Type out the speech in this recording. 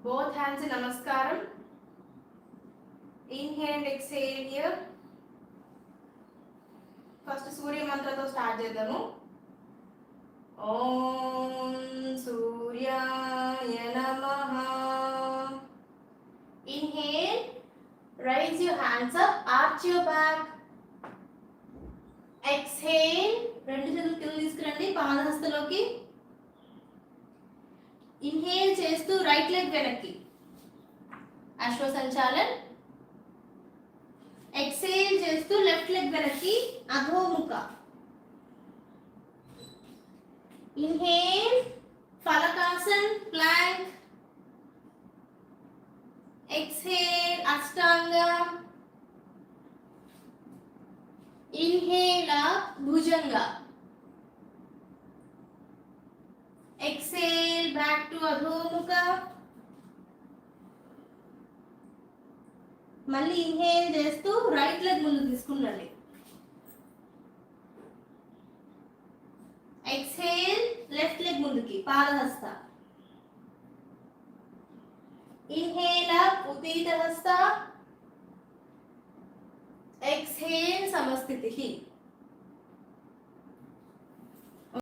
Both hands in namaskaram. Inhale and exhale here. First Surya mantra to start చేద్దాము. Om Suryaya Namaha. Inhale, raise your hands up, arch your back. Exhale, రెండు చేతులు కింద తీసుకురండి పాదహస్తలోకి. Inhale చేస్తూ right leg వెనక్కి, Ashwa Sanchalan. Exhale చేస్తూ left leg వెనక్కి, Adhomukha. Inhale, Phalakasan, plank. Exhale, Ashtanga. Inhale up, Bhujanga. Exhale back to Adhomukha. మళ్ళీ ఇన్హేల్ చేస్తూ రైట్ లెగ్ ముందు తీసుకున్నాండి. ఎక్స్హేల్, లెఫ్ట్ లెగ్ ముందుకి, పాదహస్త. ఇన్హేల్ అప్, ఉత్తీత హస్త. ఎక్స్హేల్, సమస్థితి.